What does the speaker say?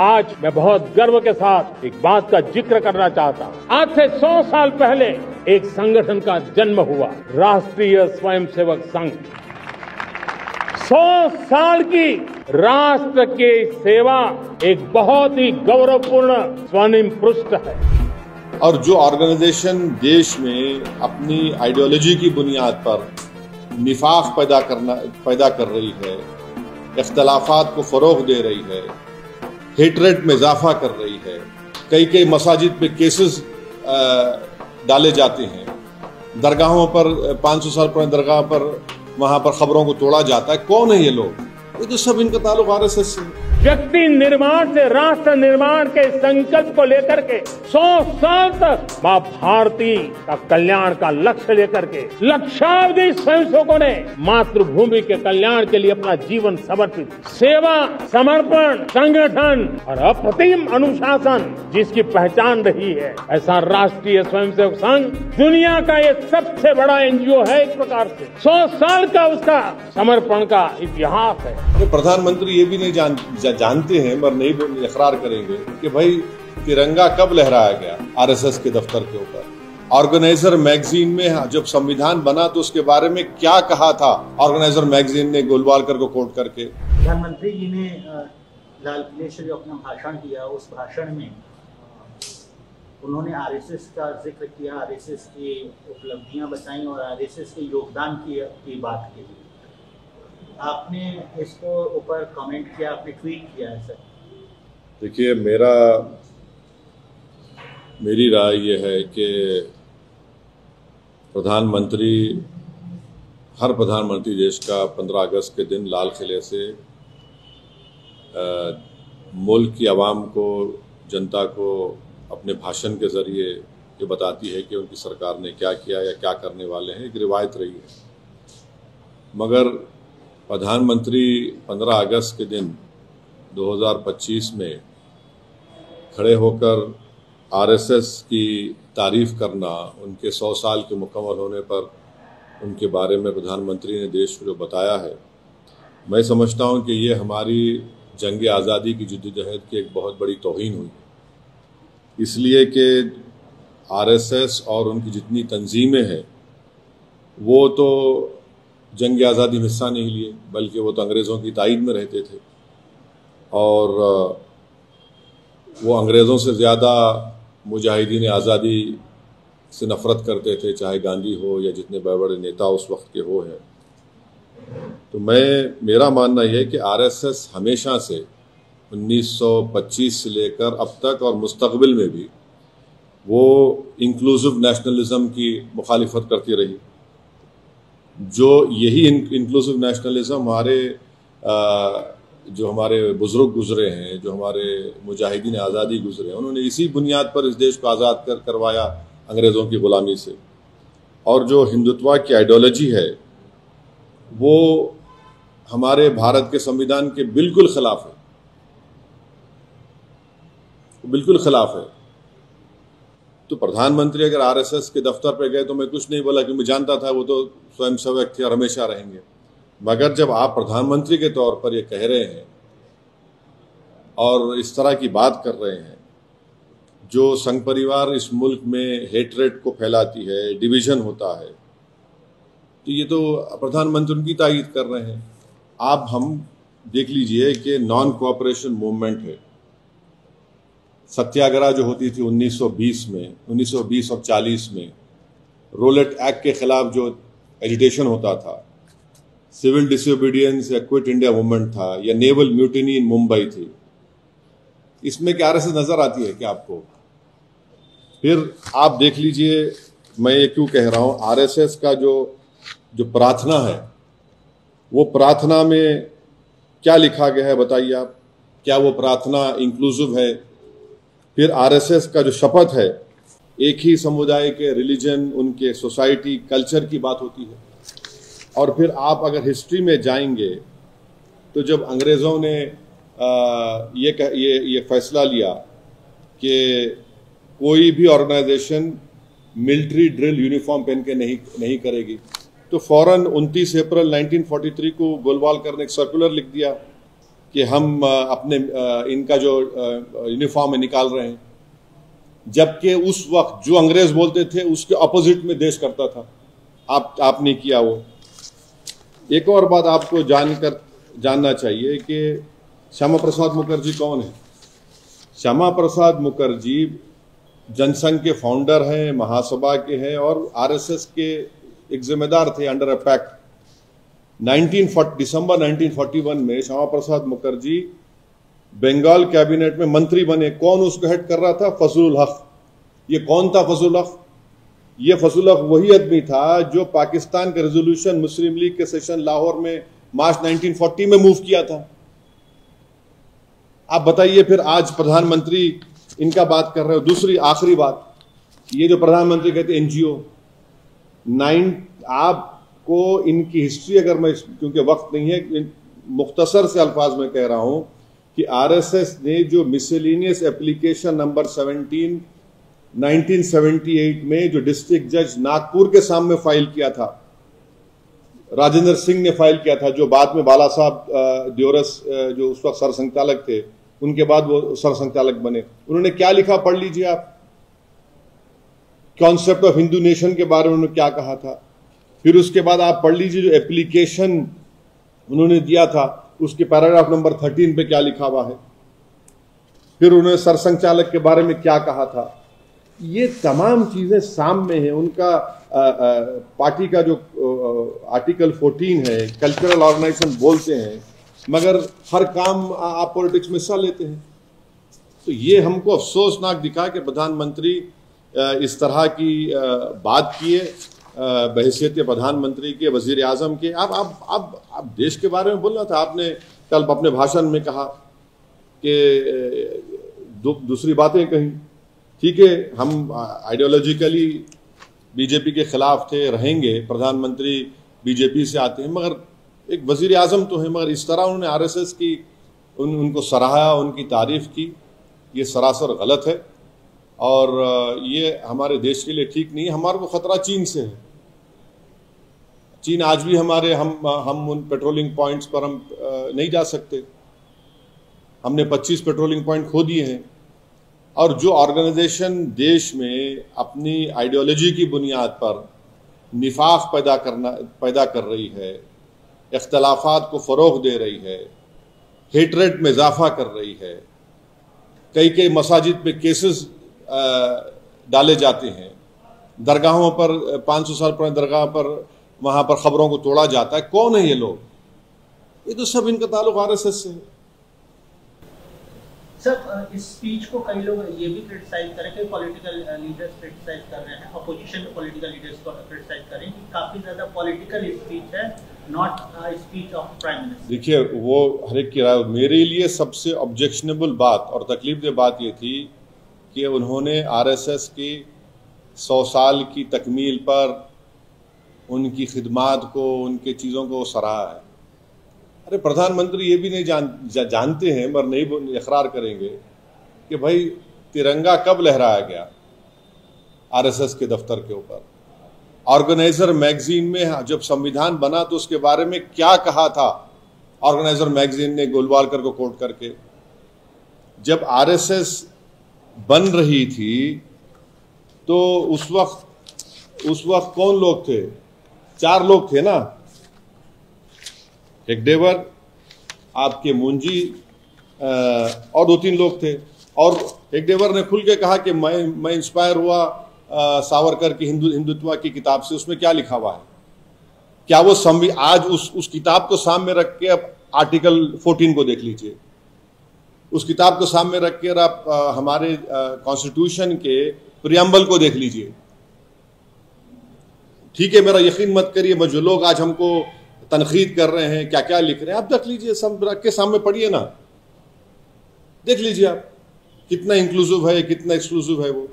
आज मैं बहुत गर्व के साथ एक बात का जिक्र करना चाहता हूँ। आज से 100 साल पहले एक संगठन का जन्म हुआ, राष्ट्रीय स्वयंसेवक संघ। 100 साल की राष्ट्र की सेवा एक बहुत ही गौरवपूर्ण स्वर्णिम पृष्ठ है। और जो ऑर्गेनाइजेशन देश में अपनी आइडियोलॉजी की बुनियाद पर निफाक पैदा कर रही है, इख्तलाफात को फरोग दे रही है, हेटरेट में इजाफा कर रही है, कई मसाजिद पे केसेस डाले जाते हैं, दरगाहों पर 500 साल पुरानी दरगाह पर वहां पर खबरों को तोड़ा जाता है। कौन है ये लोग? ये तो सब इनका ताल्लुक आरएसएस से। व्यक्ति निर्माण से राष्ट्र निर्माण के संकल्प को लेकर के 100 साल तक मां भारती का कल्याण का लक्ष्य लेकर के लक्षावधि स्वयंसेवकों ने मातृभूमि के कल्याण के लिए अपना जीवन समर्पित। सेवा, समर्पण, संगठन और अप्रतिम अनुशासन जिसकी पहचान रही है, ऐसा राष्ट्रीय स्वयंसेवक संघ दुनिया का ये सबसे बड़ा एनजीओ है। एक प्रकार से 100 साल का उसका समर्पण का इतिहास है। तो प्रधानमंत्री ये भी नहीं जानते हैं, मगर नहीं इकरार करेंगे कि भाई तिरंगा कब लहराया गया आरएसएस के दफ्तर के ऊपर। ऑर्गेनाइजर मैगजीन में जब संविधान बना तो उसके बारे में क्या कहा था ऑर्गेनाइजर मैगजीन ने गोलवालकर को कोट करके। प्रधानमंत्री जी ने लाल किले से जो अपना भाषण दिया, उस भाषण में उन्होंने आरएसएस का जिक्र किया, आरएसएस की उपलब्धियां बताई और आरएसएस के योगदान की बात की। आपने इसको ऊपर कमेंट किया, आपने ट्वीट किया है सर। देखिए, मेरी राय ये है कि हर प्रधानमंत्री देश का 15 अगस्त के दिन लाल किले से मुल्क की आवाम को, जनता को अपने भाषण के जरिए ये बताती है कि उनकी सरकार ने क्या किया या क्या करने वाले हैं। एक रिवायत रही है। मगर प्रधानमंत्री 15 अगस्त के दिन 2025 में खड़े होकर आरएसएस की तारीफ करना, उनके 100 साल के मुकम्मल होने पर उनके बारे में प्रधानमंत्री ने देश को जो बताया है, मैं समझता हूं कि ये हमारी जंग आज़ादी की जद्दोजहद की एक बहुत बड़ी तौहीन हुई। इसलिए कि आरएसएस और उनकी जितनी तंजीमें हैं वो तो जंग आज़ादी में हिस्सा नहीं लिए, बल्कि वो तो अंग्रेज़ों की ताईद में रहते थे और वो अंग्रेज़ों से ज़्यादा मुजाहिदीन आज़ादी से नफ़रत करते थे, चाहे गांधी हो या जितने बड़े बड़े नेता उस वक्त के हो हैं। तो मेरा मानना यह है कि आरएसएस हमेशा से 1925 से लेकर अब तक और मुस्तक़बिल में भी वो इंक्लूसिव नेशनलिज्म की मुखालिफत करती रही। जो यही इंक्लूसिव नेशनलिज्म जो हमारे बुजुर्ग गुजरे हैं, जो हमारे मुजाहिदीन आज़ादी गुजरे हैं, उन्होंने इसी बुनियाद पर इस देश को आज़ाद करवाया अंग्रेज़ों की ग़ुलामी से। और जो हिंदुत्व की आइडियोलॉजी है वो हमारे भारत के संविधान के बिल्कुल खिलाफ है, बिल्कुल खिलाफ है। तो प्रधानमंत्री अगर आरएसएस के दफ्तर पे गए तो मैं कुछ नहीं बोला, क्योंकि मैं जानता था वो तो स्वयंसेवक थे और हमेशा रहेंगे। मगर जब आप प्रधानमंत्री के तौर पर ये कह रहे हैं और इस तरह की बात कर रहे हैं, जो संघ परिवार इस मुल्क में हेटरेट को फैलाती है, डिवीजन होता है, तो ये तो प्रधानमंत्री उनकी तायीद कर रहे हैं। आप हम देख लीजिए कि नॉन कोऑपरेशन मूवमेंट है। सत्याग्रह जो होती थी 1920 और 40 में, रोलेट एक्ट के खिलाफ जो एजिटेशन होता था, सिविल डिसोबीडियंस या क्विट इंडिया मूवमेंट था, या नेवल म्यूटिनी इन मुंबई थी, इसमें क्या आरएसएस नजर आती है क्या आपको? फिर आप देख लीजिए, मैं ये क्यों कह रहा हूं, आरएसएस का जो प्रार्थना है, वो प्रार्थना में क्या लिखा गया है बताइए आप? क्या वो प्रार्थना इंक्लूसिव है? फिर आरएसएस का जो शपथ है, एक ही समुदाय के, रिलीजन, उनके सोसाइटी, कल्चर की बात होती है। और फिर आप अगर हिस्ट्री में जाएंगे तो जब अंग्रेज़ों ने ये फैसला लिया कि कोई भी ऑर्गेनाइजेशन मिलिट्री ड्रिल यूनिफॉर्म पहन के नहीं करेगी, तो फौरन 29 अप्रैल 1943 को गोलवालकर ने एक सर्कुलर लिख दिया कि हम अपने इनका जो यूनिफॉर्म निकाल रहे हैं, जबकि उस वक्त जो अंग्रेज बोलते थे उसके अपोजिट में देश करता था। आपने किया वो। एक और बात आपको जानना चाहिए कि श्यामा प्रसाद मुखर्जी कौन है। श्यामा प्रसाद मुखर्जी जनसंघ के फाउंडर हैं, महासभा के हैं और आरएसएस के एक जिम्मेदार थे अंडर अ पैक्ट। दिसंबर 1941 में श्यामा प्रसाद मुखर्जी बंगाल कैबिनेट में मंत्री बने। कौन उसको हेड कर रहा था? फजलुल हक। ये कौन था फजलुल हक? ये फजलुल हक वही आदमी था जो पाकिस्तान का रेजोल्यूशन मुस्लिम लीग के सेशन लाहौर में मार्च 1940 में मूव किया था। आप बताइए फिर आज प्रधानमंत्री इनका बात कर रहे हो। दूसरी आखिरी बात, ये जो प्रधानमंत्री कहते एनजीओ, आपको इनकी हिस्ट्री अगर मैं, क्योंकि वक्त नहीं है, मुख्तसर से अल्फाज में कह रहा हूं कि आरएसएस ने जो मिसलेनियस एप्लीकेशन नंबर 17 1978 में जो डिस्ट्रिक्ट जज नागपुर के सामने फाइल किया था, राजेंद्र सिंह ने फाइल किया था, जो बाद में बाला साहब द्योरस जो उस वक्त सरसंघचालक थे, उनके बाद वो सरसंघचालक बने। उन्होंने क्या लिखा पढ़ लीजिए आप। कॉन्सेप्ट ऑफ हिंदू नेशन के बारे में उन्होंने क्या कहा था। फिर उसके बाद आप पढ़ लीजिए जो एप्लीकेशन उन्होंने दिया था उसके पैराग्राफ नंबर 13 पे क्या लिखा हुआ है। फिर उन्होंने सरसंघचालक के बारे में क्या कहा था। ये तमाम चीजें सामने हैं। उनका पार्टी का जो आर्टिकल 14 है, कल्चरल ऑर्गेनाइजेशन बोलते हैं, मगर हर काम आप पॉलिटिक्स में हिस्सा लेते हैं। तो ये हमको अफसोसनाक दिखा कि प्रधानमंत्री इस तरह की बात किए बहैसियत प्रधानमंत्री के, वजीर आजम के। आप देश के बारे में बोलना था। आपने कल अपने भाषण में कहा कि दूसरी बातें कहीं। ठीक है, हम आइडियोलॉजिकली बीजेपी के खिलाफ थे, रहेंगे। प्रधानमंत्री बीजेपी से आते हैं, मगर एक वजीर आजम तो है। मगर इस तरह उन्होंने आरएसएस की उनको सराहा, उनकी तारीफ की, ये सरासर गलत है और ये हमारे देश के लिए ठीक नहीं है। हमारे को खतरा चीन से है। चीन आज भी हमारे हम उन पेट्रोलिंग पॉइंट्स पर हम नहीं जा सकते। हमने 25 पेट्रोलिंग पॉइंट खो दिए हैं। और जो ऑर्गेनाइजेशन देश में अपनी आइडियोलॉजी की बुनियाद पर निफाक पैदा कर रही है, इख्तलाफात को फ़रोग़ दे रही है, हेटरेट में इजाफा कर रही है, कई मसाजिद पे केसेस डाले जाते हैं, दरगाहों पर 500 साल पुरानी दरगाह पर वहाँ पर ख़बरों को तोड़ा जाता है। कौन है ये लोग? ये तो सब इनका ताल्लुक आरएसएस से है। सर, इस स्पीच को कई लोग ये भी क्रिटिसाइज करें कि पॉलिटिकल लीडर्स क्रिटिसाइज कर रहे हैं, अपोजिशन के पॉलिटिकल लीडर्स को क्रिटिसाइज करें कि काफ़ी ज़्यादा पॉलिटिकल स्पीच है, not speech of prime minister. देखिए, वो हर एक की राय। मेरे लिए सबसे ऑब्जेक्शनेबल बात और तकलीफदेह बात ये थी कि उन्होंने आरएसएस की 100 साल की तकमील पर उनकी खिदमात को, उनके चीज़ों को सराहा है। अरे प्रधानमंत्री ये भी नहीं जानते हैं, मगर नहीं इकरार करेंगे कि भाई तिरंगा कब लहराया गया आरएसएस के दफ्तर के ऊपर। ऑर्गेनाइजर मैगजीन में जब संविधान बना तो उसके बारे में क्या कहा था ऑर्गेनाइजर मैगजीन ने गोलवालकर को कोट करके। जब आरएसएस बन रही थी तो उस वक्त कौन लोग थे? 4 लोग थे ना, हेगडेवर, आपके मुंजी और 2-3 लोग थे। और हेगडेवर ने खुल के कहा कि मैं इंस्पायर हुआ सावरकर की हिंदुत्व की किताब से। उसमें क्या लिखा हुआ है? क्या वो आज उस किताब को सामने रख के अब आर्टिकल 14 को देख लीजिए। उस किताब को सामने रख कर आप हमारे कॉन्स्टिट्यूशन के प्रियम्बल को देख लीजिए। ठीक है, मेरा यकीन मत करिए, मैं जो लोग आज हमको तनकीद कर रहे हैं, क्या क्या लिख रहे हैं, आप देख लीजिए, सब रख के सामने पढ़िए ना, देख लीजिए आप कितना इंक्लूसिव है, कितना एक्सक्लूसिव है वो।